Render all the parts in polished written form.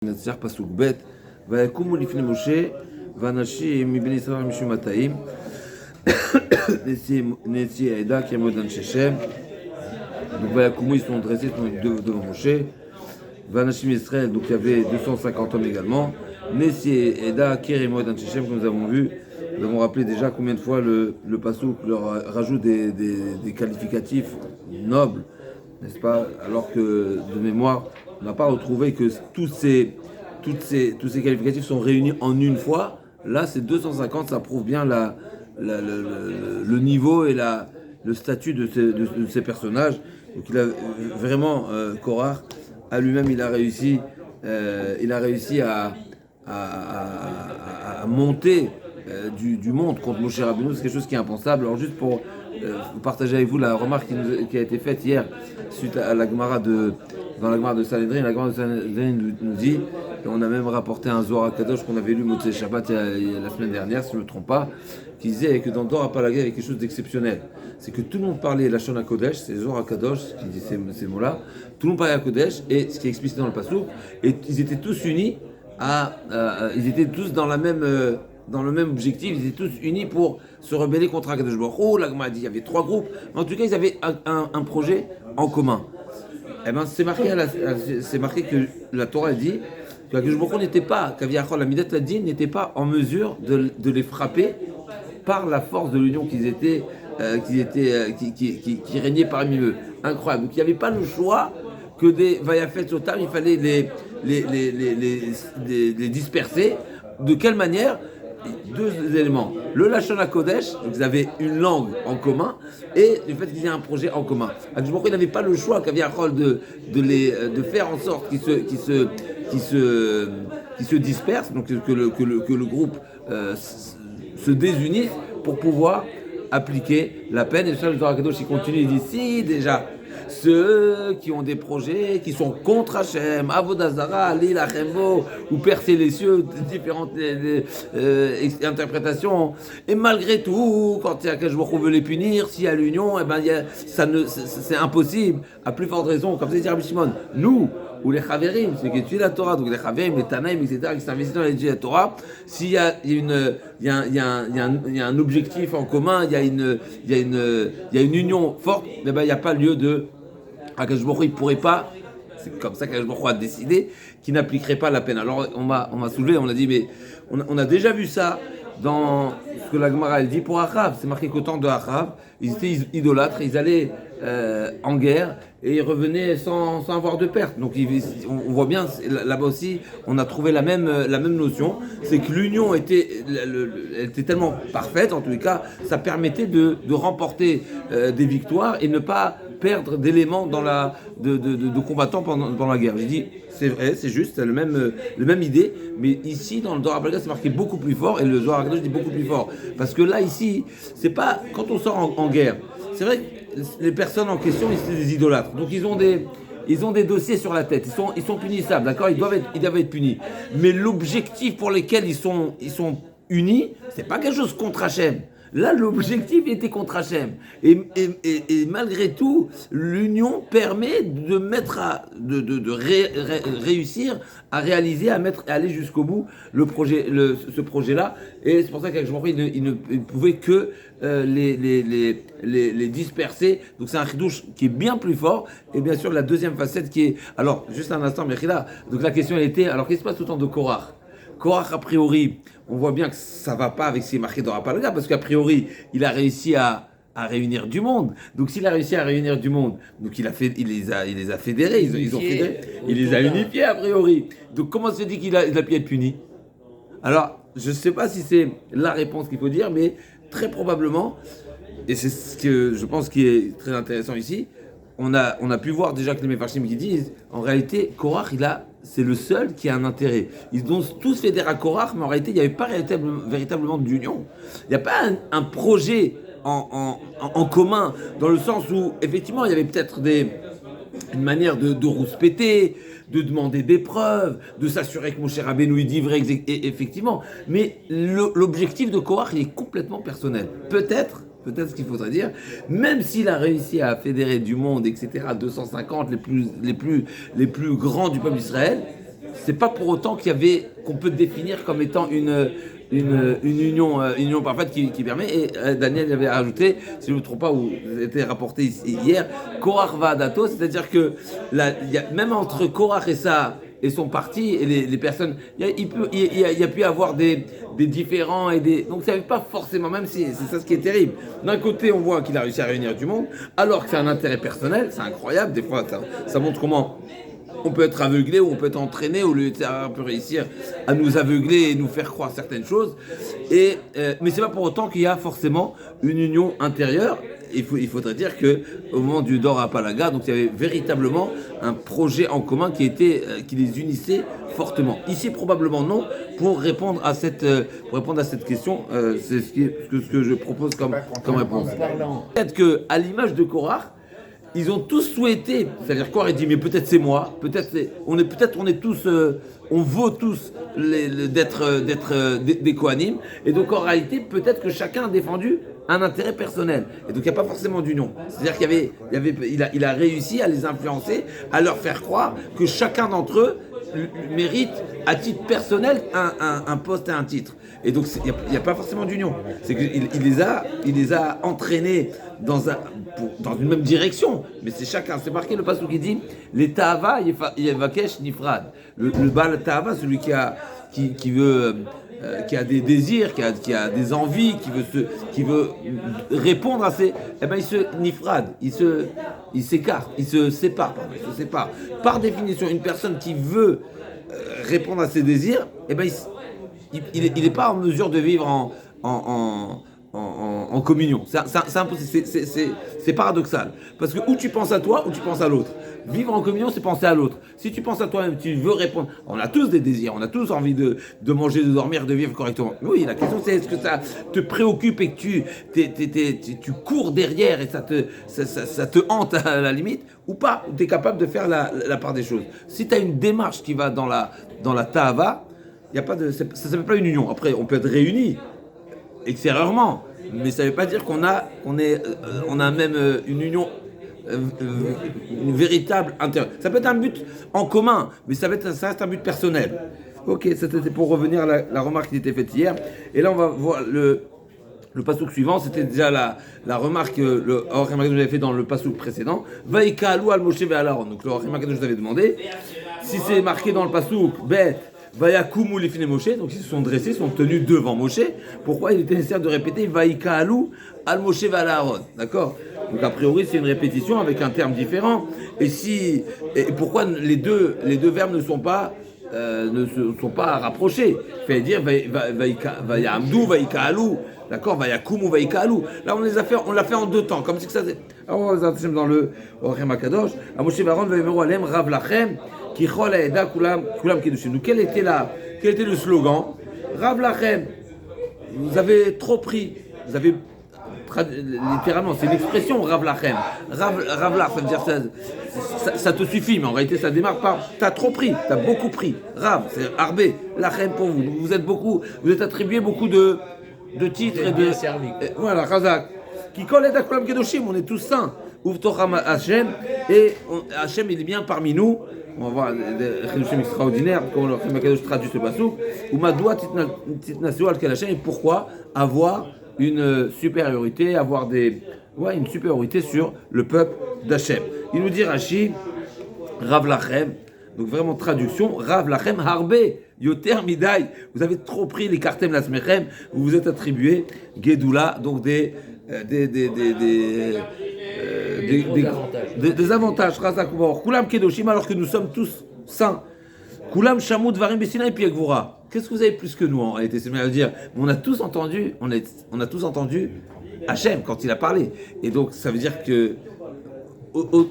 נצליח פסוק ב' ויקומו לפני משה ואנשים מבין ישראל משומתאים נשיא העדה qui est d'Anshe Shem. Donc ויקומו, ils sont dressés devant Moshe. ואנשים Israël, donc il y avait 250 hommes également. Nesi Eda Keremo d'Anshe Shem, comme nous avons vu. Nous avons rappelé déjà combien de fois le passouk leur rajoute des qualificatifs nobles, n'est-ce pas? Alors que de mémoire, on n'a pas retrouvé que tous ces qualificatifs sont réunis en une fois. Là, c'est 250, ça prouve bien le niveau et le statut de ces personnages. Donc il a vraiment, Korach, à lui-même, il a réussi à monter du monde contre Moshe Rabbeinu. C'est quelque chose qui est impensable. Alors juste pour partager avec vous la remarque qui a été faite hier suite à la Gemara dans la Gemara de Sanhedrin. La Gemara de Sanhedrin nous dit, et on a même rapporté un Zohar HaKadosh qu'on avait lu Motzei Shabbat la semaine dernière, si je ne me trompe pas, qui disait que dans Dor HaPalaga, il y avait quelque chose d'exceptionnel. C'est que tout le monde parlait Lashon HaKodesh, c'est Zohar HaKadosh qui dit ces mots-là, tout le monde parlait HaKodesh, et ce qui est explicité dans le Passouk, et ils étaient tous unis ils étaient tous dans le même objectif, ils étaient tous unis pour se rebeller contre HaKadosh Baruch Hu. La Gemara dit il y avait 3 groupes, mais en tout cas ils avaient un projet en commun. Eh ben c'est marqué que la Torah dit que HaKadosh Baruch Hu n'était pas, qu'Aviachol, la Midat Hadin n'était pas en mesure de les frapper par la force de l'union qui régnait parmi eux. Incroyable. Donc il n'y avait pas le choix que des Vayafet Sotam, il fallait les disperser. De quelle manière? 2 éléments. Le Lashon HaKodesh, donc ils avaient une langue en commun, et le fait qu'ils aient un projet en commun. Il n'avait pas le choix qu'Aviachol de faire en sorte qu'ils se dispersent, donc que le groupe se désunisse pour pouvoir appliquer la peine. Et ça, le Zohar HaKadosh, il continue, il dit si déjà ceux qui ont des projets qui sont contre Hachem, Avodah Zara, Lil Achemvo, ou percer les cieux, différentes interprétations, et malgré tout, quand Akash Baruch Hu veut les punir, s'il y a l'union, eh ben, c'est impossible, à plus forte raison, comme c'est dit Rabbi Shimon, nous, ou les Chaverim, ceux qui étudient la Torah, donc les Chaverim, les Tanaïm, etc., qui s'investissent dans l'étude de la Torah, s'il y a un objectif en commun, il y a une union forte, eh ben, il n'y a pas lieu de Akash Baruch Hu, il ne pourrait pas, c'est comme ça qu'Akash Baruch Hu a décidé qu'il n'appliquerait pas la peine. Alors on m'a soulevé, on a dit, mais on a déjà vu ça dans ce que la Gemara elle dit pour Achav. C'est marqué qu'au temps de Achav, ils étaient idolâtres, ils allaient en guerre et ils revenaient sans avoir de perte. Donc on voit bien, là-bas aussi, on a trouvé la même notion, c'est que l'union était tellement parfaite, en tous les cas, ça permettait de remporter des victoires et ne pas perdre d'éléments de combattants pendant la guerre. J'ai dit, c'est vrai, c'est juste, c'est le même idée, mais ici, dans le Zohar HaKadosh, c'est marqué beaucoup plus fort, et le Zohar HaKadosh dit beaucoup plus fort. Parce que là, ici, c'est pas, quand on sort en guerre, c'est vrai que les personnes en question, c'est des idolâtres. Donc ils ont des dossiers sur la tête, ils sont punissables, d'accord, ils doivent être punis. Mais l'objectif pour lequel ils sont unis, c'est pas quelque chose contre Hachem. Là, l'objectif était contre Hachem. Et malgré tout, l'union permet de réussir à réaliser, à aller jusqu'au bout ce projet-là. Et c'est pour ça qu'Akash Baruch Hu, il ne pouvait que les disperser. Donc c'est un chidouche qui est bien plus fort. Et bien sûr, la deuxième facette qui est... Alors, juste un instant, Mechila. Donc la question elle était, alors qu'est-ce qui se passe au temps de Korach? Korach, a priori, on voit bien que ça ne va pas avec ce qui est marqué dans Rapalaga, parce qu'a priori, il a réussi à réunir du monde. Donc s'il a réussi à réunir du monde, donc il les a fédérés, ils ont fédéré, il les a unifiés a priori. Donc comment se dit qu'il a pu être puni? Alors, je ne sais pas si c'est la réponse qu'il faut dire, mais très probablement, et c'est ce que je pense qui est très intéressant ici, on a pu voir déjà que les Mefarshim qui disent, en réalité, Korach, c'est le seul qui a un intérêt. Ils ont tous fédéré à Korach, mais en réalité, il n'y avait pas véritablement d'union. Il n'y a pas un projet en commun, dans le sens où, effectivement, il y avait peut-être une manière de rouspéter, de demander des preuves, de s'assurer que Moshe Rabbeinu il dit vrai, effectivement. Mais l'objectif de Korach, il est complètement personnel. Peut-être ce qu'il faudrait dire, même s'il a réussi à fédérer du monde, etc., 250, les plus grands du peuple d'Israël, c'est pas pour autant qu'on peut définir comme étant une union parfaite qui permet. Et Daniel avait rajouté, si je ne me trompe pas, où c'était rapporté hier, Korach Va'adato, c'est-à-dire que même entre Korach et son parti et les personnes, il y a pu avoir des différends donc ça n'est pas forcément, même si c'est ça ce qui est terrible. D'un côté, on voit qu'il a réussi à réunir du monde, alors que c'est un intérêt personnel, c'est incroyable. Des fois, ça montre comment on peut être aveuglé ou on peut être entraîné au lieu de on peut réussir à nous aveugler et nous faire croire certaines choses. Mais c'est pas pour autant qu'il y a forcément une union intérieure. Il faudrait dire que au moment du Dor Apalaga, donc il y avait véritablement un projet en commun qui les unissait fortement. Ici probablement non. Pour répondre à cette question, c'est ce que je propose comme réponse. Peut-être que à l'image de Korach, ils ont tous souhaité, c'est-à-dire Korach dit mais peut-être c'est moi, on est tous, on vaut tous d'être des Kohanim, et donc en réalité peut-être que chacun a défendu un intérêt personnel, et donc il n'y a pas forcément d'union. C'est-à-dire il a réussi à les influencer, à leur faire croire que chacun d'entre eux mérite à titre personnel un poste et un titre. Et donc il n'y a pas forcément d'union. C'est qu'il les a entraînés dans une même direction. Mais c'est chacun. C'est marqué le passage qui dit les Ta'ava Yevakesh Nifrad. Le Baal Ta'ava, celui qui a des désirs, qui a des envies, qui veut répondre à ces, il se nifrad, il s'écarte, il se sépare. Par définition, une personne qui veut répondre à ses désirs, il n'est pas en mesure de vivre en communion. C'est impossible, c'est paradoxal. Parce que ou tu penses à toi, ou tu penses à l'autre. Vivre en communion, c'est penser à l'autre. Si tu penses à toi-même, tu veux répondre. On a tous des désirs, on a tous envie de manger, de dormir, de vivre correctement. Oui, la question c'est est-ce que ça te préoccupe et que tu cours derrière et ça te hante à la limite, ou pas, ou tu es capable de faire la part des choses. Si tu as une démarche qui va dans la ta'ava, ça ne s'appelle pas une union. Après, on peut être réunis extérieurement, mais ça ne veut pas dire qu'on a même une union, une véritable intérêt. Ça peut être un but en commun, mais ça reste un but personnel. Ok, c'était pour revenir à la remarque qui était faite hier. Et là, on va voir le passouk suivant. C'était déjà la remarque que le Orachem Akadosh avait fait dans le passouk précédent. Vaïka alou al Moshe ve'al Aaron. Donc le Orachem Akadosh avait demandé si c'est marqué dans le passouk bête. Vayakumu lifnei Moshe, donc ils se sont dressés, ils sont tenus devant Moshe. Pourquoi il était nécessaire de répéter Vaïka alou al Moshe ve'al Aaron? D'accord? Donc a priori c'est une répétition avec un terme différent. Et pourquoi les deux verbes ne sont pas rapprochés? Il fallait dire Vayamdu, Vaïka alou. D'accord, Vayakumu, Vaïka alou. Là on l'a fait en deux temps, comme si que ça. Alors on va dans le Orachem Akadosh. A Moshe ve'Aaron vayemeru alem Rav lachem. Donc quel était le slogan? Rav lachem, vous avez trop pris, vous avez littéralement, c'est une expression Rav lachem. Rav lachem, ça veut dire ça te suffit, mais en réalité ça démarre par t'as trop pris, t'as beaucoup pris. Rav, c'est arbé, lachem pour vous. Vous êtes attribué beaucoup de titres et de servi. Voilà, Razak. Qui colle à Kulam Kedoshim, on est tous saints. Uvtocham Hashem, et Hashem il est bien parmi nous. On va voir des Kedoshim extraordinaires, comme le Orachem Akadosh traduit ce passouk. Ou Madoua Titnaseu al Kel Hashem, et pourquoi avoir une supériorité, une supériorité sur le peuple d'Hashem. Il nous dit Rashi, Rav lachem, donc vraiment traduction, Rav lachem harbe, yoter midai, vous avez trop pris les kartem lasmechem, vous vous êtes attribué Gedoula, donc des avantages, Kulam Kedoshim, alors que nous sommes tous saints. Kulam Shamud Varim Bessina et Piegvura. Qu'est-ce que vous avez plus que nous en réalité? C'est bien de dire, on a tous entendu Hachem quand il a parlé. Et donc ça veut dire que on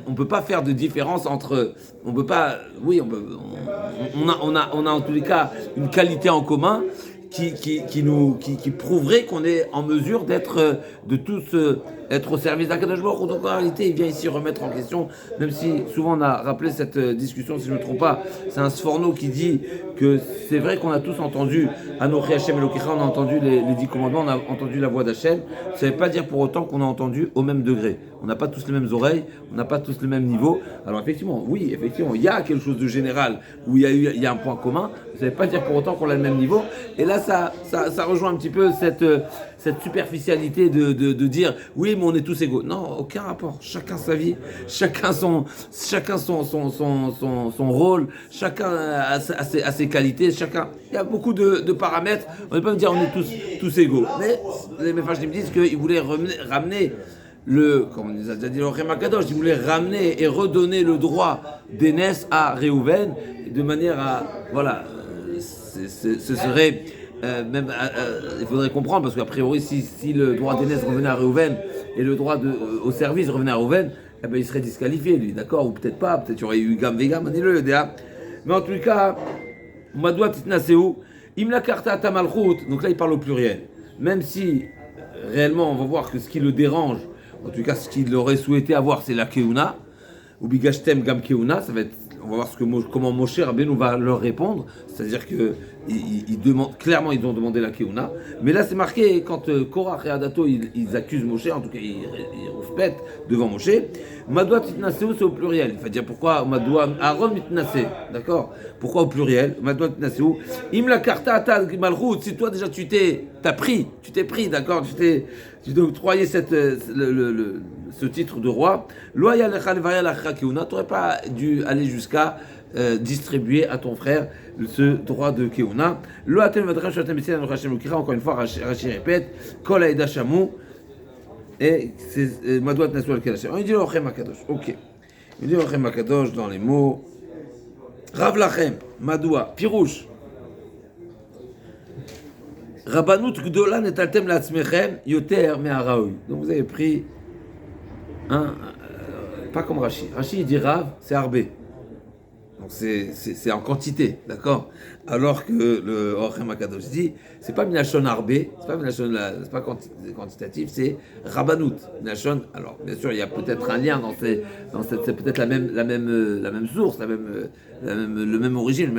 ne peut pas faire de différence entre. On peut pas. Oui, on a en tous les cas une qualité en commun qui prouverait qu'on est en mesure d'être de tous être au service d'Akadosh Baruch Hu. Donc en réalité, il vient ici remettre en question, même si souvent on a rappelé cette discussion, si je ne me trompe pas, c'est un Sforno qui dit que c'est vrai qu'on a tous entendu Anochi Hashem Elokecha, on a entendu les 10 commandements, on a entendu la voix d'Hachem. Ça ne veut pas dire pour autant qu'on a entendu au même degré. On n'a pas tous les mêmes oreilles, on n'a pas tous le même niveau. Alors effectivement, oui, effectivement, il y a quelque chose de général où il y a un point commun. Ça ne veut pas dire pour autant qu'on a le même niveau. Et là, ça rejoint un petit peu cette superficialité de dire oui, mais on est tous égaux. Non, aucun rapport. Chacun sa vie, chacun son rôle, chacun a ses qualités, chacun. Il y a beaucoup de paramètres. On ne peut pas dire on est tous égaux. Mais les Mephashim disent qu'ils voulaient ramener comme on nous a déjà dit le Orem Akadosh, il voulait ramener et redonner le droit d'aînesse à Réhouven de manière à, voilà, ce serait même, il faudrait comprendre parce qu'a priori si le droit d'aînesse revenait à Réhouven et le droit au service revenait à Réhouven, eh ben, il serait disqualifié lui, d'accord, ou peut-être pas, peut-être il y aurait eu Gam Vegam, dis-le, mais en tout cas, Madoua Titnaseu, Imla Karta Tamalchut, donc là il parle au pluriel, même si réellement on va voir que ce qui le dérange, en tout cas, ce qu'il aurait souhaité avoir, c'est la Keuna, ou Bigashtem Gam Keuna. Ça va être, on va voir comment Moshe Rabbeinu va leur répondre. C'est-à-dire que clairement, ils ont demandé la Keuna. Mais là, c'est marqué quand Korach et Adato ils accusent Moshe, en tout cas, ils rouspètent devant Moshe. Madoua Titnaseu, c'est au pluriel. Il faut dire pourquoi Madoua Aaron Mitnasé, d'accord? Pourquoi au pluriel? Madoua Titnaseu. Im la karta atal malchut. Si toi déjà tu t'es pris, d'accord? Tu t'es octroyé ce titre de roi. Loya lecha levaria lacha keuna. Tu n'aurais pas dû aller jusqu'à distribuer à ton frère ce droit de keuna. Loatel madrash shatem b'tzien anochashem l'ukira. Encore une fois, Rashi répète. Kol haeda shamu. Et c'est Madoua Titnaseu al-Kadashem. On dit le Orem Akadosh. Ok. On dit le Orem Akadosh dans les mots. Rav Lachem, Madoua, Pirouche. Rabbanut Gdola netaltem la'atzmechem yoter me'araoui. Donc vous avez pris pas comme Rashi. Rashi il dit Rav, c'est Arbé. Donc c'est en quantité, d'accord? Alors que le Orem Akadosh dit, c'est pas Minachon Arbé, c'est pas quantitatif, c'est Rabbanut. Minachon, alors bien sûr il y a peut-être un lien c'est peut-être la même source, le même origine,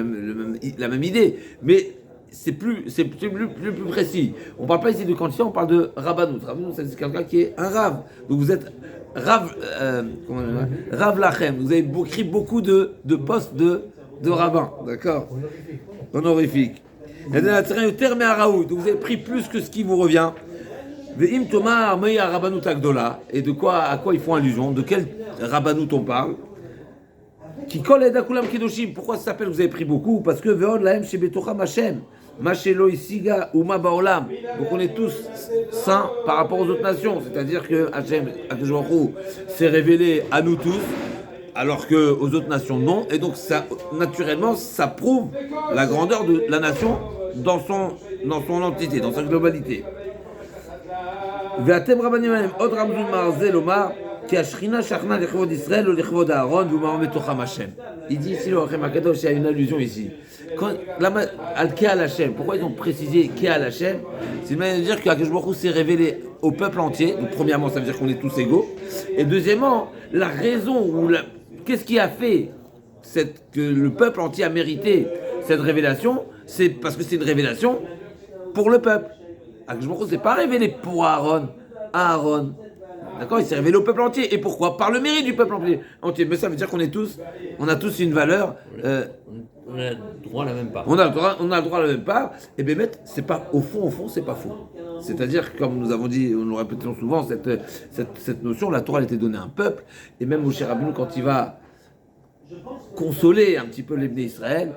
la même idée, mais c'est plus précis. On ne parle pas ici de quantité, on parle de Rabbanut. Rabbanut, c'est quelqu'un qui est un Rav. Donc vous êtes Rav Lachem. Vous avez écrit beaucoup de postes de rabbin. D'accord? Honorifique. Donc vous avez pris plus que ce qui vous revient. Et à quoi ils font allusion? De quel Rabbanut on parle? Qui colle à Dakulam Kedoshim. Pourquoi ça s'appelle vous avez pris beaucoup? Parce que Veod Lahem Shebetocham Hashem. Mashelo Isiga Uma Baolam. Donc on est tous saints par rapport aux autres nations. C'est-à-dire que Hashem s'est révélé à nous tous, alors qu'aux autres nations non. Et donc ça, naturellement, ça prouve la grandeur de la nation dans son entité, dans sa globalité. Ve'atem Rabbanim Alem Od Ramzun Marzel Omar. Il dit ici, le Orem Akadosh, il y a une allusion ici. Al-Keal Hashem, pourquoi ils ont précisé Keal Hashem? C'est une manière de dire qu'Akadosh Baruch Hu s'est révélé au peuple entier. Donc, premièrement, ça veut dire qu'on est tous égaux. Et deuxièmement, la raison, qu'est-ce qui a fait que le peuple entier a mérité cette révélation? C'est parce que c'est une révélation pour le peuple. Akadosh Baruch Hu ne s'est pas révélé pour Aaron. D'accord, il s'est révélé au peuple entier. Et pourquoi? Par le mérite du peuple entier. Mais ça veut dire qu'on a tous une valeur. On a le droit à la même part. On a le droit à la même part. Et bien, c'est pas au fond, c'est pas faux. C'est-à-dire, comme nous avons dit, nous le répétons souvent, cette notion, la Torah a été donnée à un peuple. Et même Moshe Rabbeinu, quand il va consoler un petit peu les Bnei Israël,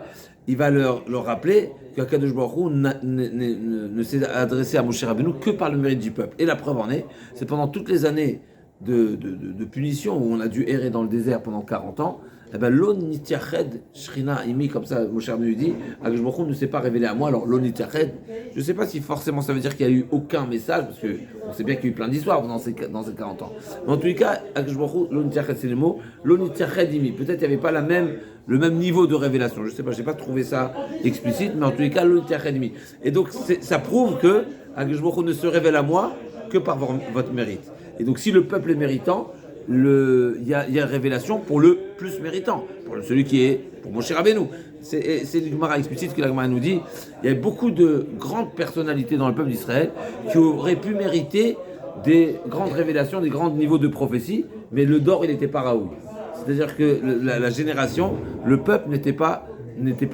il va leur rappeler qu'Akadosh Baruch Hu ne s'est adressé à Moshe Rabbeinu que par le mérite du peuple. Et la preuve en est, c'est pendant toutes les années de punition où on a dû errer dans le désert pendant 40 ans, eh ben, l'on nitiached shrina imi, comme ça Moshe Rabbeinu dit, Akadosh Baruch Hu ne s'est pas révélé à moi. Alors l'on nitiached, je ne sais pas si forcément ça veut dire qu'il n'y a eu aucun message, parce qu'on sait bien qu'il y a eu plein d'histoires dans ces 40 ans. Mais en tous les cas, Akadosh Baruch Hu, l'on nitiached, c'est le mot, l'on nitiached imi. Peut-être qu'il n'y avait pas la même le même niveau de révélation. Je sais pas, j'ai pas trouvé ça explicite, mais en tous les cas, le Tiachédmi. Et donc, ça prouve que Akadosh Baruch Hu ne se révèle à moi que par votre mérite. Et donc, si le peuple est méritant, il y a révélation pour le plus méritant, pour celui qui est, pour Moshe Rabbeinu. C'est le Gemara explicite que la Gemara nous dit. Il y a beaucoup de grandes personnalités dans le peuple d'Israël qui auraient pu mériter des grandes révélations, des grands niveaux de prophétie, mais le d'or, il n'était pas raoul. C'est-à-dire que la génération, le peuple n'était pas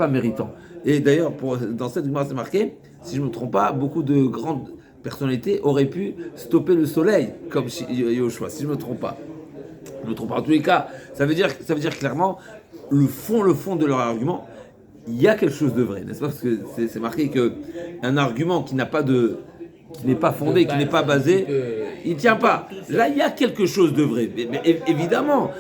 méritant. Et d'ailleurs, dans cette Gemara, c'est marqué, si je ne me trompe pas, beaucoup de grandes personnalités auraient pu stopper le soleil, comme Yoshua, si je ne me trompe pas. Je me trompe pas. En tous les cas, ça veut dire clairement, le fond de leur argument, il y a quelque chose de vrai, n'est-ce pas? Parce que c'est marqué qu'un argument qui n'est pas fondé, qui n'est pas basé, il ne tient pas. Là, il y a quelque chose de vrai. Mais évidemment,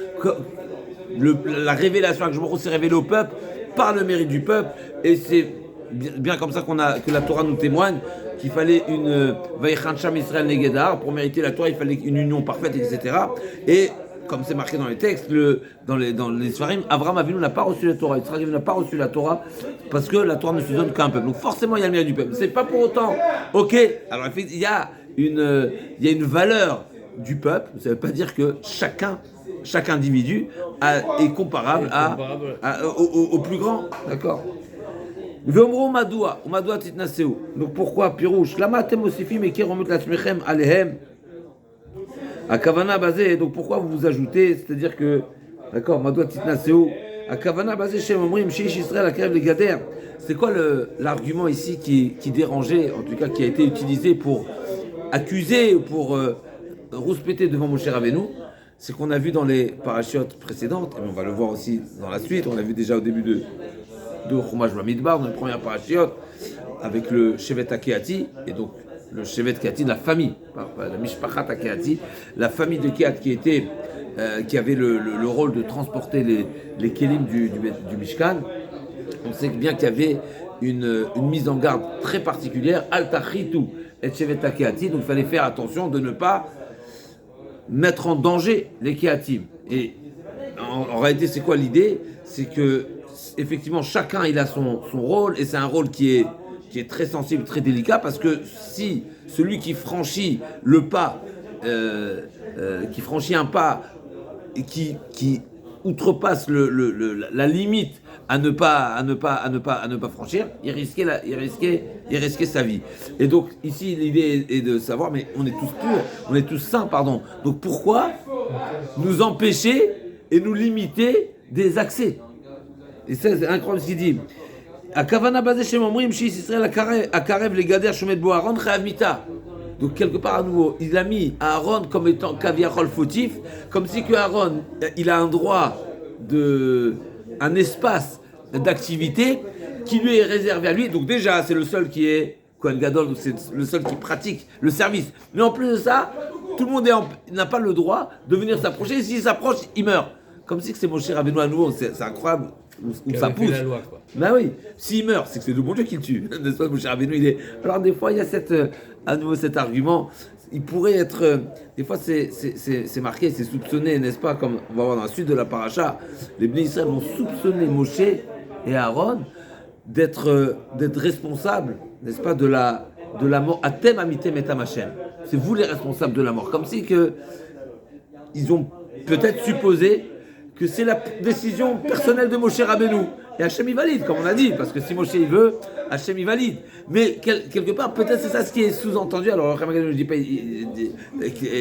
la révélation que je me suis révélée au peuple par le mérite du peuple, et c'est bien comme ça que la Torah nous témoigne qu'il fallait une Vaïchan Sham Israël Negedar pour mériter la Torah, il fallait une union parfaite, etc. Et comme c'est marqué dans les textes, dans les Sfarim, Abraham Avinu n'a pas reçu la Torah, Israël n'a pas reçu la Torah parce que la Torah ne se donne qu'à un peuple. Donc forcément, il y a le mérite du peuple. C'est pas pour autant. Ok. Alors il y a une valeur du peuple. Ça ne veut pas dire que chaque individu est comparable au plus grand. D'accord. V'omro madoua titnaseu. Donc pourquoi Pirouche? Lama atem osifim et kiromut latzmechem alehem. À Kavana basé, donc pourquoi vous vous ajoutez? C'est-à-dire que, d'accord, madoua titnaseu. À Kavana basé chez Momrim, chez Israël, à Karev les Gader. C'est quoi l'argument ici qui dérangeait, en tout cas qui a été utilisé pour accuser, pour rouspéter devant Moshe Rabbeinu? C'est qu'on a vu dans les parachiotes précédentes, et on va le voir aussi dans la suite, on l'a vu déjà au début de Chumash Bamidbar, dans la première parachiote, avec le Shevet Akeati, et donc le Shevet Keati, la famille, la Mishpachat Akeati, la famille de Kehat qui avait le rôle de transporter les kelim du Mishkan. On sait bien qu'il y avait une mise en garde très particulière, Al Tachitu et Shevet Akeati, donc il fallait faire attention de ne pas mettre en danger les Kehatim. Et en réalité, c'est quoi l'idée? C'est que effectivement, chacun il a son rôle, et c'est un rôle qui est très sensible, très délicat, parce que si celui qui franchit le pas, qui franchit un pas et qui outrepasse la limite à ne pas franchir, il risquait sa vie. Et donc ici l'idée est de savoir, mais on est tous purs, on est tous saints, pardon. Donc pourquoi nous empêcher et nous limiter des accès? Et ça, c'est incroyable ce qu'il dit. Donc quelque part à nouveau, il a mis Aaron comme étant kaviachol fautif, comme si que Aaron, il a un droit un espace d'activité qui lui est réservé à lui. Donc déjà, c'est le seul qui est Kohen Gadol, donc c'est le seul qui pratique le service. Mais en plus de ça, tout le monde n'a pas le droit de venir s'approcher. S'il s'approche, il meurt. Comme si que c'est Moshe Rabbeinu à nouveau, c'est incroyable. Où ça pousse. Ben oui, s'il meurt, c'est que c'est le bon Dieu qui le tue. N'est-ce pas, Moshe Rabbeinu, il est. Alors des fois, il y a à nouveau cet argument. Il pourrait être. Des fois, c'est marqué, c'est soupçonné, n'est-ce pas, comme on va voir dans la suite de la paracha. Les Bnei Israël vont soupçonner Moshe et Aaron d'être responsables, n'est-ce pas, de la mort. Atem amitem etam Hashem. C'est vous les responsables de la mort. Comme si que ils ont peut-être supposé que c'est la décision personnelle de Moshe Rabbeinu. Et Hachem il valide, comme on a dit, parce que si Moshe il veut, Hachem il valide. Mais quelque part, peut-être c'est ça ce qui est sous-entendu. Alors, je ne dis pas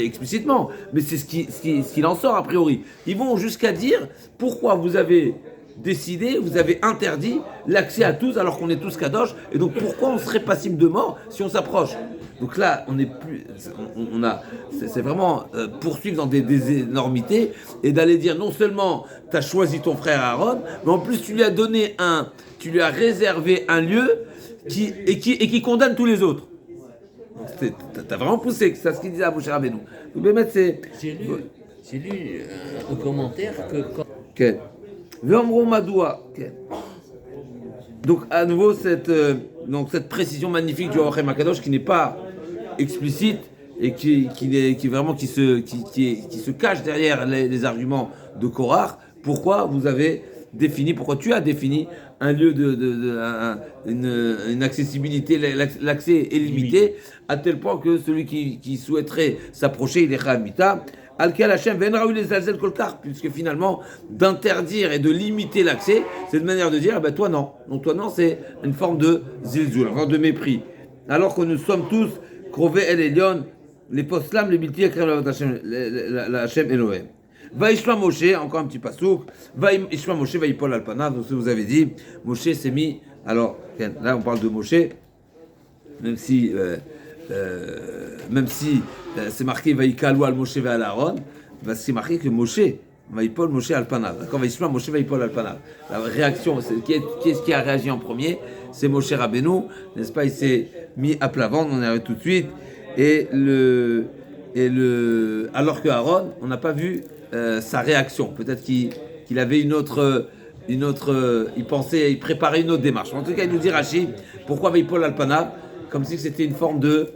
explicitement, mais c'est ce qu'il en sort a priori. Ils vont jusqu'à dire pourquoi vous avez décidé, vous avez interdit l'accès à tous alors qu'on est tous kadosh, et donc pourquoi on serait passible de mort si on s'approche? Donc là, c'est vraiment poursuivre dans des énormités et d'aller dire non seulement tu as choisi ton frère Aaron, mais en plus tu lui as réservé un lieu qui condamne tous les autres. T'as vraiment poussé, c'est ce qu'il disait à Moshe Rabbeinu. J'ai lu un commentaire que quand... Okay. Donc à nouveau cette précision magnifique du Orachem Akadosh qui n'est pas explicite et qui se cache derrière les arguments de Korach. Pourquoi vous avez défini, pourquoi tu as défini un lieu une accessibilité, l'accès est limité, à tel point que celui qui souhaiterait s'approcher, il est Khamita. Al-Kal Hashem, puisque finalement, d'interdire et de limiter l'accès, c'est une manière de dire, ben toi non. Donc toi non, c'est une forme de zilzul, une forme de mépris. Alors que nous sommes tous, Krové El Elion, les poslam, les bilti, la Hashem Elohim. Va Ishma Moshe, encore un petit pasouk. Va Ishma Moshe, va Yipol Alpana. Donc, ce que vous avez dit, Moshe s'est mis. Alors, là, on parle de Moshe, même si c'est marqué va Yikalou al Moshe va al Aaron, c'est marqué que Moshe va Yipol Moshe Alpana. D'accord, va Ishma Moshe va Yipol Alpana. La réaction, qui est-ce qui a réagi en premier? C'est Moshe Rabbeinu, n'est-ce pas? Il s'est mis à plat ventre, on y arrive tout de suite. Alors que Aaron, on n'a pas vu sa réaction. Peut-être qu'il avait une autre, il pensait, il préparait une autre démarche. En tout cas, il nous dit Rashi, pourquoi Veipol Alpana, comme si c'était une forme de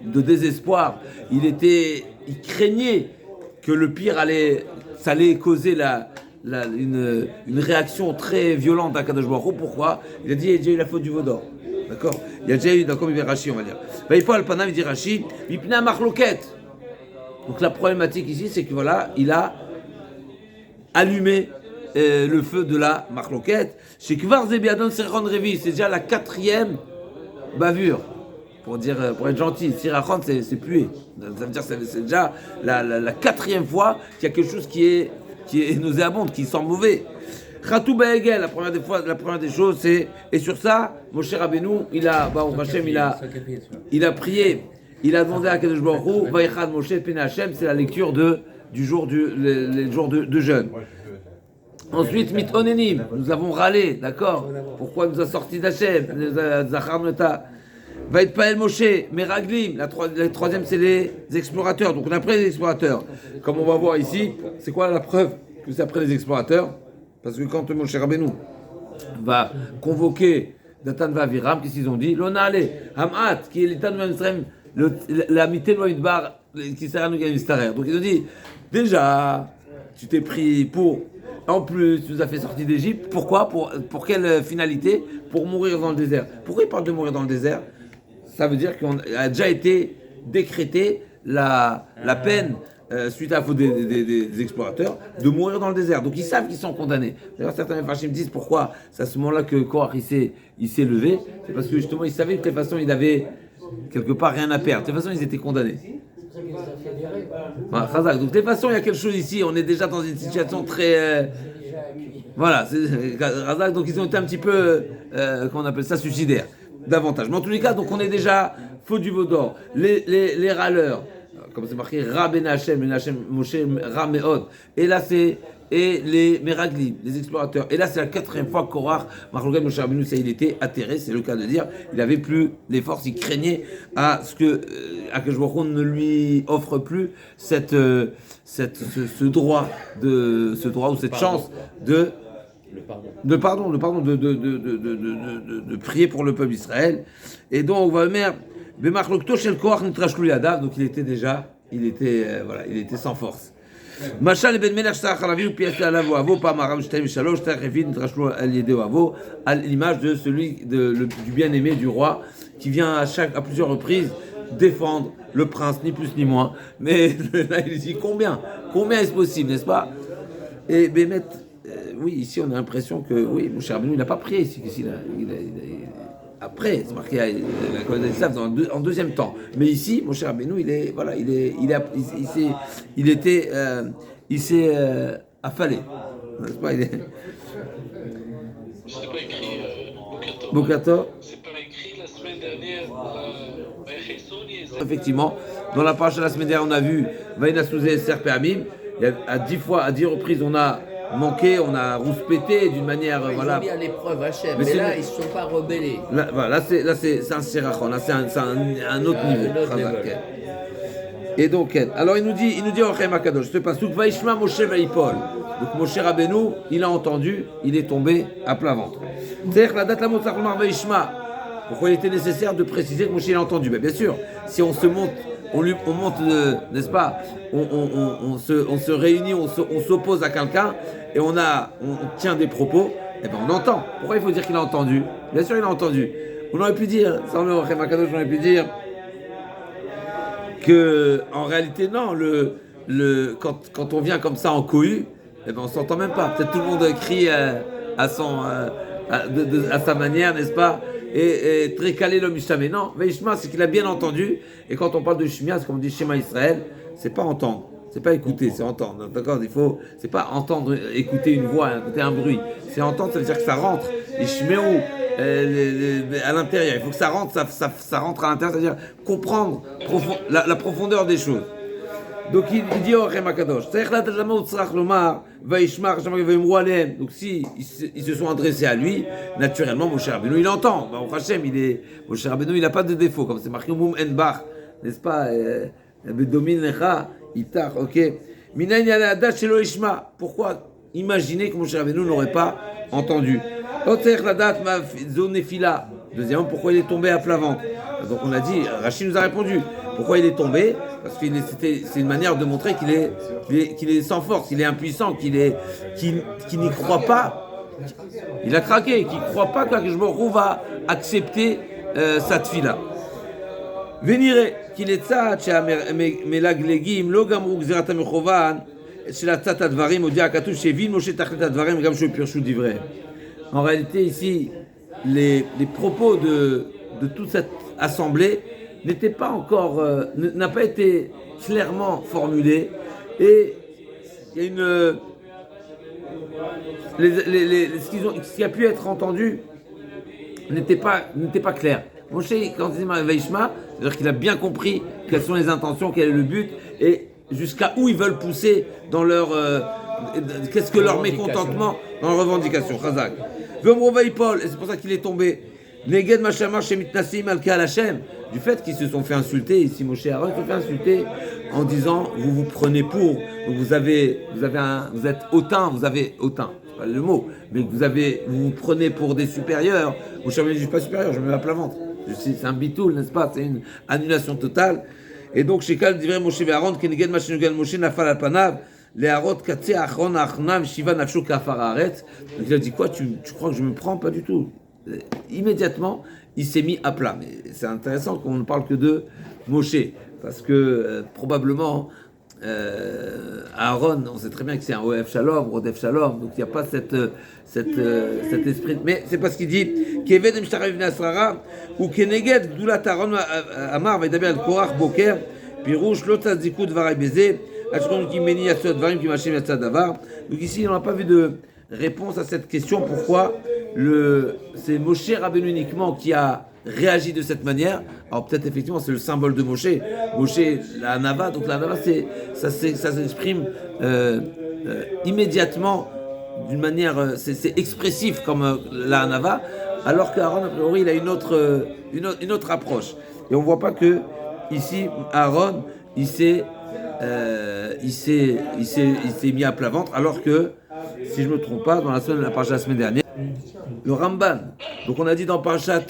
désespoir. Il craignait que le pire ça allait causer une réaction très violente à Kadosh Baruch Hu. Pourquoi? Il a dit, il y a déjà eu la faute du veau d'or. D'accord? Il y a déjà eu, comme il dit Rashi, on va dire. Vaïpol Alpana, il dit Rashi, Vipna Marloket. Donc la problématique ici, c'est que voilà, il a allumé le feu de la Marloket. Chez Kvar Zebiadon Sirachon Revi, c'est déjà la 4e bavure. Pour être gentil, Sirachon, c'est puer. Ça veut dire que c'est déjà la 4e fois qu'il y a quelque chose qui est nauséabonde, qui sent mauvais. Khatou Ba'egel, la première des choses, c'est, et sur ça, Moshe Rabbeinu, il a prié, il a demandé à Kadosh Baruch Hu, Vaïchad Moshe Pena Hashem, c'est la lecture du jour les jours de jeûne. Ensuite, Mitonenim, nous avons râlé, d'accord? Pourquoi il nous a sorti d'Hachem? Zachar Nota. Va être Paël Moshe, Meraglim, la 3e, c'est les explorateurs. Donc on a pris les explorateurs. Comme on va voir ici, c'est quoi la preuve que c'est après les explorateurs? Parce que quand Moshe Rabbeinu va convoquer Datan Vaviram, qu'est-ce qu'ils ont dit? L'onale, Hamat, qui est l'état de Mamsrem, la mité de Moïdbar, qui sert à nous gagner Mistarer. Donc ils ont dit, déjà, tu t'es pris pour. En plus, tu nous as fait sortir d'Égypte. Pourquoi? Pour quelle finalité? Pour mourir dans le désert. Pourquoi il parle de mourir dans le désert? Ça veut dire qu'on a déjà été décrété la peine suite à la faute des explorateurs de mourir dans le désert. Donc ils savent qu'ils sont condamnés. D'ailleurs, certains Mefashim me disent pourquoi c'est à ce moment-là que Korach il s'est levé. C'est parce que justement ils savaient que de toute façon il avait quelque part rien à perdre. De toute façon ils étaient condamnés. Voilà, donc de toute façon il y a quelque chose ici. On est déjà dans une situation très voilà. Razak, donc ils ont été un petit peu comment on appelle ça, suicidaires. Davantage. Mais en tous les cas, donc on est déjà faux du veau d'or. Les râleurs, comme c'est marqué, Ra ben Hashem, Moshe, Ra Meod. Et là, et les Meraglim, les explorateurs. Et là, c'est la 4e fois que Korach, Marlogan Moshe Rabbeinu, il était atterré, c'est le cas de dire. Il n'avait plus les forces, il craignait à ce que Akadosh Baruch Hu ne lui offre plus ce droit ou cette chance de prier pour le peuple d'Israël. Et donc on va mettre donc il était sans force. Machal ben Melech Sacharavi ou pièce à l'avo avo pas maram shtaim shalosh tarefin trashlu al yedeu avo à l'image de celui du bien-aimé du roi qui vient à plusieurs reprises défendre le prince, ni plus ni moins. Mais là il dit combien est-ce possible, n'est-ce pas? Et Bémet, oui, ici on a l'impression que oui, Moshe Rabbeinu il n'a pas prié ici, après, c'est marqué en deuxième temps. Mais ici, Moshe Rabbeinu, il s'est affalé. N'est-ce pas? C'est pas écrit Bokato. C'est pas écrit la semaine dernière. Effectivement, dans la page de la semaine dernière, on a vu Vaïna Souzé Serpe Amim. À 10 reprises, on a manqué, on a rouspété d'une manière Ils ont mis à l'épreuve Hachem, mais là ils ne se sont pas rebellés. Là c'est un sirachon, là c'est un autre niveau. Et donc, alors il nous dit Ochem Akadosh, je te passe tout Vaishma Moshe Vaipol. Donc Moshe Rabbeinu, il a entendu, il est tombé à plat ventre. C'est-à-dire la date la Vaishma. Pourquoi il était nécessaire de préciser que Moshe l'a entendu? Bien sûr, si on se monte on monte, n'est-ce pas, on se réunit, on s'oppose à quelqu'un et on tient des propos, et ben on entend. Pourquoi il faut dire qu'il a entendu? Bien sûr il a entendu. On aurait pu dire, sans le Rema Kadosh, on aurait pu dire que en réalité non, quand on vient comme ça en cohue, eh ben on s'entend même pas. Peut-être tout le monde crie à sa manière, n'est-ce pas, et très calé l'homme Ishma. Mais non, Veishma, c'est qu'il a bien entendu. Et quand on parle de Shemia, c'est comme on dit Shema Israël, c'est pas entendre, c'est pas écouter, c'est entendre. D'accord, c'est pas entendre, écouter une voix, écouter un bruit. C'est entendre, ça veut dire que ça rentre. Et Shmeou, à l'intérieur, il faut que ça rentre, ça rentre à l'intérieur, c'est-à-dire comprendre la profondeur des choses. Donc il dit au Rema Kadosh, donc si ils se sont adressés à lui, naturellement Moshe Rabbeinu il entend. Baruch Hashem, Moshe Rabbeinu il n'a pas de défaut, comme c'est marqué Moum En Bach, n'est-ce pas? Bedomin Lecha Itar, ok. Minayin Yalada Shelo Ishma. Pourquoi imaginer que Moshe Rabbeinu n'aurait pas entendu? Deuxièmement, pourquoi il est tombé à plat ventre? Donc on a dit, Rachid nous a répondu. Pourquoi il est tombé? Parce que c'est une manière de montrer qu'il est sans force, qu'il est impuissant, qu'il n'y croit pas. Il a craqué, qu'il ne croit pas que Baruch va accepter sa tfila. Venire, qu'il est ça, melaglegim, lo gamru gzerat hamechovan, shel atzat advarim, odia katuv shevin Moshe tachlit advarim, gam shel pirshu divrei. En réalité, ici, les propos de toute cette assemblée n'étaient pas encore, n'a pas été clairement formulés, et il y a une, ce qui a pu être entendu n'était pas clair. Moshe, quand il dit Veishma, c'est-à-dire qu'il a bien compris quelles sont les intentions, quel est le but, et jusqu'à où ils veulent pousser dans leur, qu'est-ce que leur mécontentement dans leur revendication. Chazak. Et c'est pour ça qu'il est tombé. Neged Mashama Shemitnasim Alka Hashem. Du fait qu'ils se sont fait insulter, ici Moshe et Aaron se sont fait insulter en disant vous vous prenez pour, donc vous êtes hautain, c'est pas le mot, mais vous vous prenez pour des supérieurs. Moshe ne dit pas supérieur, je me mets à plat ventre. C'est un bitoul, n'est-ce pas? C'est une annulation totale. Et donc chez Kal dirait Moshe et Aaron Keneged Mashenugal Moshe Nafal Alpanav. Les Harot Katse Achron Achnam Shiva Nafshu Kafararet. Donc il a dit quoi? Tu crois que je me prends? Pas du tout. Immédiatement, il s'est mis à plat. Mais c'est intéressant qu'on ne parle que de Moshe, parce que probablement Aaron, on sait très bien que c'est un Oev Shalom, Rodef Shalom, donc il n'y a pas cet esprit. Mais c'est parce qu'il dit Keved Mshtarev Nasrara ou Keneged Gdulat Aaron Amar Vedaber al Korach Boker Pirouche Lotzazikut Varay Beze. Donc ici, on n'a pas vu de réponse à cette question. Pourquoi c'est Moshe Rabbeinu uniquement qui a réagi de cette manière? Alors peut-être effectivement c'est le symbole de Moshe. Moshe, la Nava, donc la Nava, ça s'exprime immédiatement d'une manière, c'est expressif comme la Nava, alors qu'Aaron, a priori, il a une autre approche. Et on ne voit pas que ici, Aaron, il s'est mis à plat ventre, alors que, si je ne me trompe pas, dans la semaine dernière, le Ramban, donc on a dit dans Parashat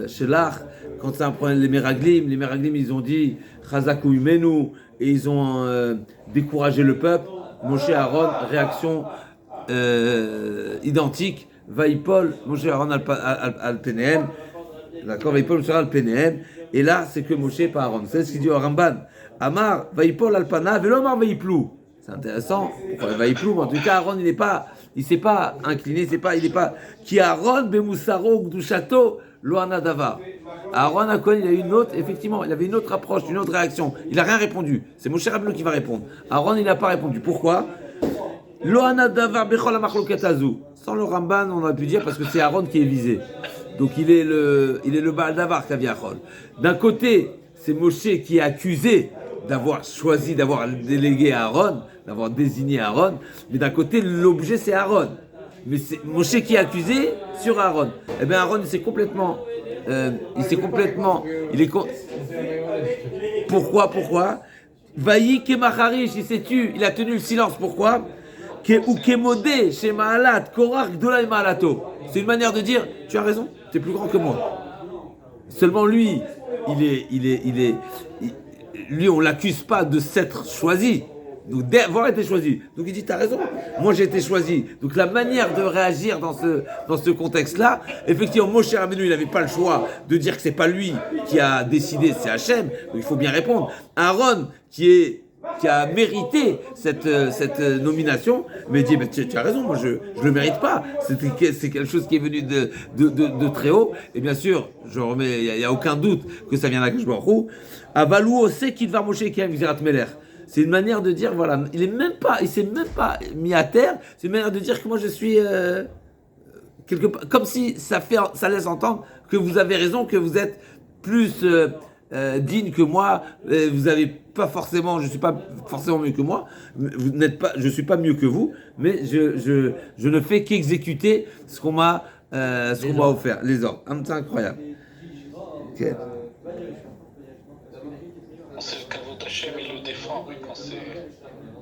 Shelach, quand c'est un problème, les Meraglim, ils ont dit Chazaku Imenu, et ils ont découragé le peuple. Moshe Aaron, réaction identique, Vaipol, Moshe Aaron al Penehem, d'accord, Vaipol Moshe al Penehem. Et là, c'est que Moshe pas Aaron. C'est ce qu'il dit au Ramban. Amar, Vaipol Alpana, Velomar Vaiplou. C'est intéressant. Pourquoi Vaiplou? En tout cas, Aaron, il s'est pas incliné, il n'est pas. Qui Aaron, Bemoussaro, Gdushato, Loana Davar. Aaron a connu, il a eu une autre, effectivement, il avait une autre approche, une autre réaction. Il n'a rien répondu. C'est Moshe Rabbeinu qui va répondre. Aaron, il n'a pas répondu. Pourquoi? Loana Davar, Bechol Amachloket-Azu. Sans le Ramban, on aurait pu dire parce que c'est Aaron qui est visé. Donc il est le Baal Davar Kaviachol. D'un côté, c'est Moshe qui est accusé d'avoir choisi, d'avoir délégué à Aaron, d'avoir désigné Aaron, mais d'un côté, l'objet c'est Aaron. Mais c'est Moshe qui est accusé sur Aaron. Eh bien Aaron, Pourquoi Vaï Kemacharish, il s'est tu, il a tenu le silence. Pourquoi? Ou Kemodé, chez Maalat, Korach, Gdola et Maalato. C'est une manière de dire, tu as raison, tu es plus grand que moi. Seulement lui, lui, on l'accuse pas de s'être choisi. Donc d'avoir été choisi. Donc il dit, t'as raison, moi j'ai été choisi. Donc la manière de réagir dans ce contexte-là, effectivement, Moshe Rabbeinu, il n'avait pas le choix de dire que c'est pas lui qui a décidé, c'est Hachem. Donc il faut bien répondre. Aaron, qui a mérité cette nomination, mais il dit, tu as raison, moi je le mérite pas. C'est quelque chose qui est venu de très haut. Et bien sûr, il n'y a aucun doute que ça vient d'Akadosh Baruch Hu. Avalou sait qu'il va Moshe qui a Virat Meler. C'est une manière de dire, voilà, il s'est même pas mis à terre. C'est une manière de dire que moi je suis quelque part, comme si ça laisse entendre que vous avez raison, que vous êtes plus digne que moi. Vous avez pas forcément, je suis pas forcément mieux que moi. Je suis pas mieux que vous, mais je ne fais qu'exécuter ce qu'on m'a offert, les ordres. C'est incroyable. Okay. C'est le kavod Hachem, il le défend, oui, quand c'est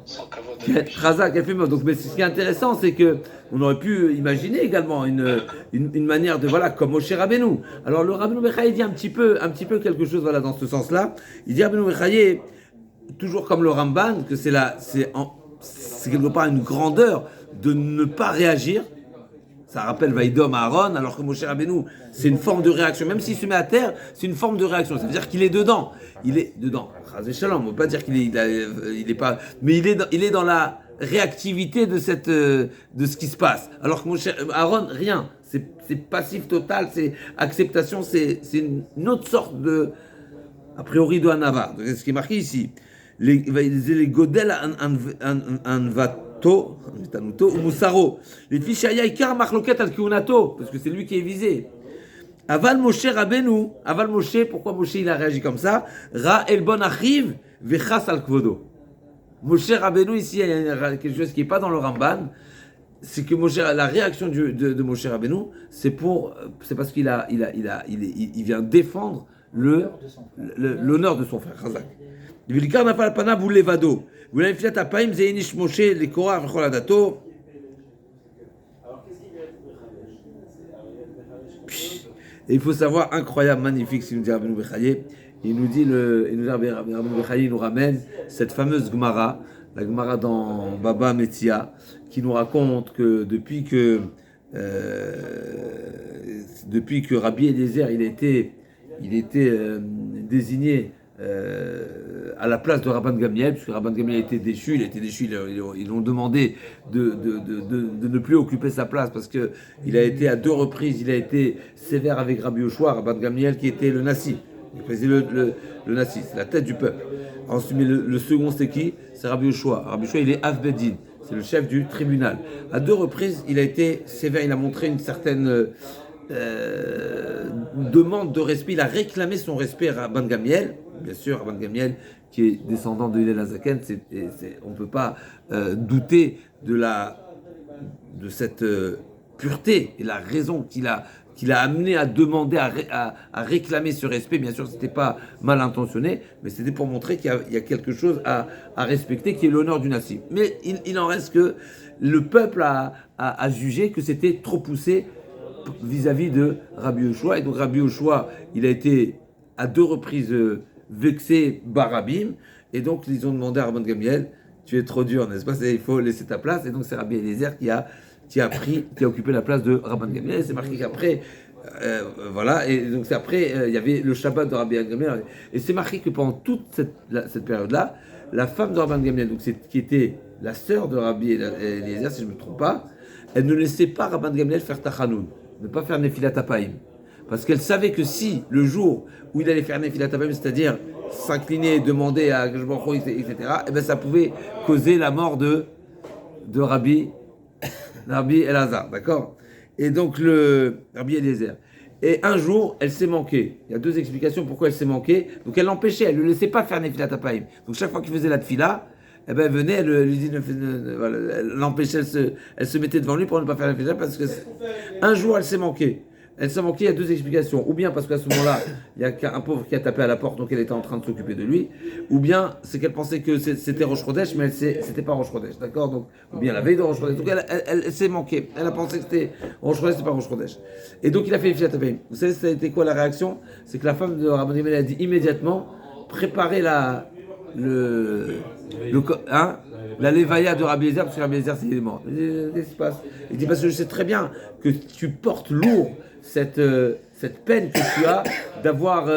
sans kavod Razak, donc, mais ce qui est intéressant, c'est que on aurait pu imaginer également une manière de, voilà, comme Moshe Rabbeinu. Alors le Rabbeinu Bechaye dit un petit peu quelque chose, voilà, dans ce sens-là. Il dit Rabbeinu Bechaye, toujours comme le Ramban, que c'est quelque part une grandeur de ne pas réagir. Ça rappelle Vaïdom à Aaron, alors que Moshe Rabbeinu, c'est une forme de réaction. Même s'il se met à terre, c'est une forme de réaction. Ça veut dire qu'il est dedans. Il est dedans. Chazé Shalom, on ne peut pas dire qu'il est pas... Mais il est dans la réactivité de ce qui se passe. Alors que Aaron, rien. C'est passif total, c'est acceptation, c'est une autre sorte de... A priori de Hanava. C'est ce qui est marqué ici. Les Godel Anvato, ou Moussaro. Les Fishaya Ikar Marloket al Kiunato, parce que c'est lui qui est visé. Aval Moshe Rabbeinu, Aval Moshe, pourquoi Moshe il a réagi comme ça? Ra El Bon Achiv, Vechas al Kvodo. Moshe Rabbeinu, ici, il y a quelque chose qui n'est pas dans le Ramban, c'est que la réaction de Moshe Rabbeinu, c'est parce qu'il vient défendre l'honneur de son frère, Chazak. Et il faut savoir, incroyable, magnifique, si nous dit Rabbeinu Bechaye, il nous dit Rabbeinu Bechaye nous ramène cette fameuse Gemara, la Gemara dans Baba Metzia, qui nous raconte que depuis que Rabbi Eliezer il était désigné à la place de Rabban Gamliel, puisque Rabban Gamliel était déchu, ils l'ont demandé de ne plus occuper sa place parce que il a été à 2 reprises, il a été sévère avec Rabbi Yoshua, Rabban Gamliel qui était le Nassi, il faisait le Nassi, c'est la tête du peuple. Ensuite, mais le second c'est qui? C'est Rabbi Yoshua. Rabbi Yoshua il est Avbedin, c'est le chef du tribunal. À 2 reprises, il a été sévère, il a montré une certaine demande de respect, il a réclamé son respect à Rabban Gamliel. Bien sûr, Rabban Gamliel, qui est descendant de Hillel Hazaken, on ne peut pas douter de cette pureté et la raison qu'il a amené à demander, à réclamer ce respect. Bien sûr, ce n'était pas mal intentionné, mais c'était pour montrer qu'il y a quelque chose à respecter, qui est l'honneur du Nassi. Mais il en reste que le peuple a jugé que c'était trop poussé vis-à-vis de Rabbi Yoshua. Et donc Rabbi Yoshua, il a été à 2 reprises vexé Barabim, et donc ils ont demandé à Rabban Gamliel, tu es trop dur, n'est-ce pas, il faut laisser ta place. Et donc c'est Rabbi Eliezer qui a occupé la place de Rabban Gamliel. Et c'est marqué qu'après voilà, et donc c'est après il y avait le Shabbat de Rabbi Gamliel, et c'est marqué que pendant toute cette période-là, la femme de Rabban Gamliel, donc qui était la sœur de Rabbi Eliezer, si je ne me trompe pas, elle ne laissait pas Rabban Gamliel faire Tachanoun, ne pas faire Nefilat Apaim. Parce qu'elle savait que si, le jour où il allait faire Nefilat Apaim, c'est-à-dire s'incliner, demander à Akadosh Baruch Hu, etc., et ben ça pouvait causer la mort de Rabbi Elazar, d'accord? Et donc le Rabbi Eliezer. Et un jour, elle s'est manquée. Il y a 2 explications pourquoi elle s'est manquée. Donc elle l'empêchait, elle ne le laissait pas faire Nefilat Apaim. Donc chaque fois qu'il faisait la tefila, eh ben, elle venait, elle lui dit, voilà, elle l'empêchait, elle se mettait devant lui pour ne pas faire la Nefilat, parce que un jour, elle s'est manquée. Elle s'est manquée, il y a deux explications. Ou bien parce qu'à ce moment-là, il y a un pauvre qui a tapé à la porte, donc elle était en train de s'occuper de lui. Ou bien c'est qu'elle pensait que c'était Rosh Chodesh, mais c'était pas Rosh Chodesh, d'accord? Donc, ou bien la veille de Rosh Chodesh. Donc elle s'est manquée. Elle a pensé que c'était Rosh Chodesh, c'était pas Rosh Chodesh. Et donc il a fait les Fiat Abayim. Vous savez, ça a été quoi la réaction? C'est que la femme de Rabban Gamliel a dit immédiatement préparez la Levaya de Rabbi Eliezer, parce que Rabbi Eliezer, il est mort. Qu'est-ce qui se passe? Il dit parce que je sais très bien que tu portes lourd cette peine que tu as d'avoir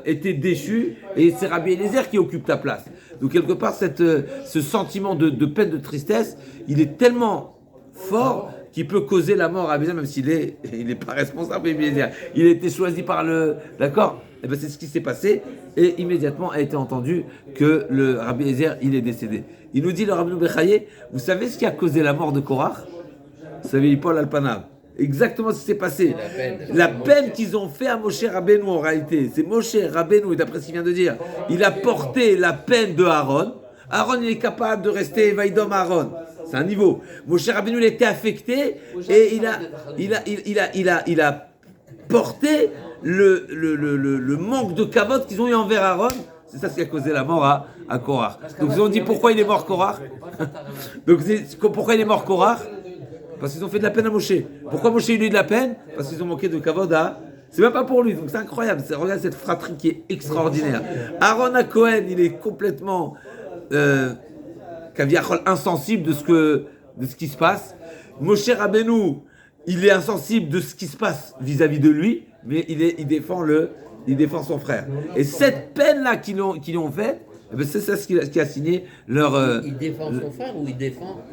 été déchu, et c'est Rabbi Eliezer qui occupe ta place. Donc quelque part, ce sentiment de peine, de tristesse, il est tellement fort qu'il peut causer la mort à Rabbi Eliezer, même s'il est pas responsable, Rabbi Eliezer. Il a été choisi par d'accord? Et ben c'est ce qui s'est passé, et immédiatement a été entendu que le Rabbi Eliezer, il est décédé. Il nous dit, le Rabbi Bechaye, vous savez ce qui a causé la mort de Korach? Vous savez, Paul Alpanav. Exactement ce qui s'est passé. La peine qu'ils ont fait à Moshe Rabbeinu en réalité. C'est Moshe Rabbeinu, d'après ce qu'il vient de dire, il a porté la peine de Aaron. Aaron, il est capable de rester Vaïdom Aaron. C'est un niveau. Moshe Rabbeinu, il a été affecté et il a porté le manque de kavod qu'ils ont eu envers Aaron. C'est ça qui a causé la mort à Korach. Donc ils ont dit pourquoi il est mort Korach. Donc pourquoi il est mort Korach? Parce qu'ils ont fait de la peine à Moshe. Pourquoi Moshe il a eu de la peine? Parce qu'ils ont manqué de kavod à... C'est même pas pour lui, donc c'est incroyable. Regarde cette fratrie qui est extraordinaire. Aaron à Cohen, il est complètement kaviachol insensible de ce qui se passe. Moshe Rabbeinu, il est insensible de ce qui se passe vis-à-vis de lui, mais il défend son frère. Et cette peine-là qu'ils ont faite, c'est ça ce qui a signé leur... il défend son frère ou il défend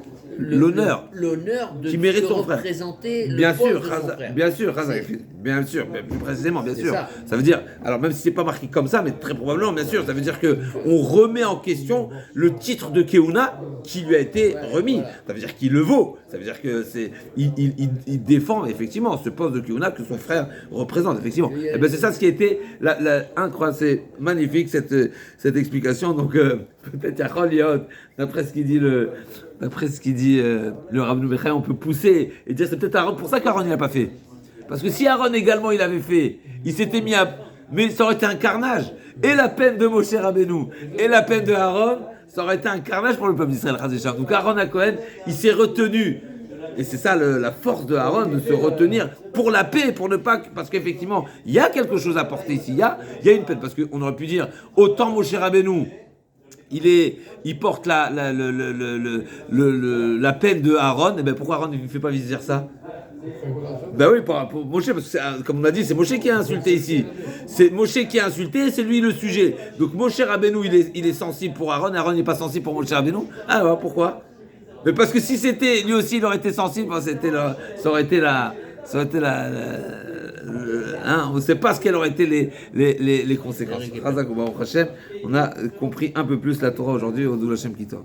l'honneur de qui mérite son frère. Représenter bien le sûr, de son frère. Bien sûr, plus précisément, bien sûr. Ça. Ça veut dire, alors même si c'est pas marqué comme ça, mais très probablement, bien sûr, ça veut dire que on remet en question le titre de Keuna qui lui a été remis. Voilà. Ça veut dire qu'il le vaut. Ça veut dire que il défend effectivement ce poste de Keuna que son frère représente effectivement. Et ben c'est ça ce qui a été incroyable, c'est magnifique cette explication. Donc peut-être Yachol Yod, d'après ce qu'il dit le Rabbi Bechaye, on peut pousser et dire c'est peut-être Aaron, pour ça qu'Aaron il n'a pas fait. Parce que si Aaron également il avait fait, il s'était mis à... Mais ça aurait été un carnage. Et la peine de Moshe Rabbeinu et la peine de Aaron, ça aurait été un carnage pour le peuple d'Israël. Donc Aaron à Cohen, il s'est retenu. Et c'est ça la force de Aaron, de se retenir pour la paix, pour ne pas... Parce qu'effectivement, il y a quelque chose à porter ici. Il y a une peine. Parce qu'on aurait pu dire, autant Moshe Rabbeinu, il porte la peine de Aaron, et ben pourquoi Aaron ne fait pas viser ça? Ben oui, pour Moshe, parce que comme on a dit, c'est Moshe qui a insulté ici. C'est Moshe qui a insulté, c'est lui le sujet. Donc Moshe Rabbeinu, il est sensible pour Aaron, Aaron n'est pas sensible pour Moshe Rabbeinu. Ah ouais, pourquoi? Mais parce que si c'était, lui aussi il aurait été sensible, ça aurait été on ne sait pas ce qu'elles auraient été les conséquences. On a compris un peu plus la Torah aujourd'hui au Doul Hashem Kitov.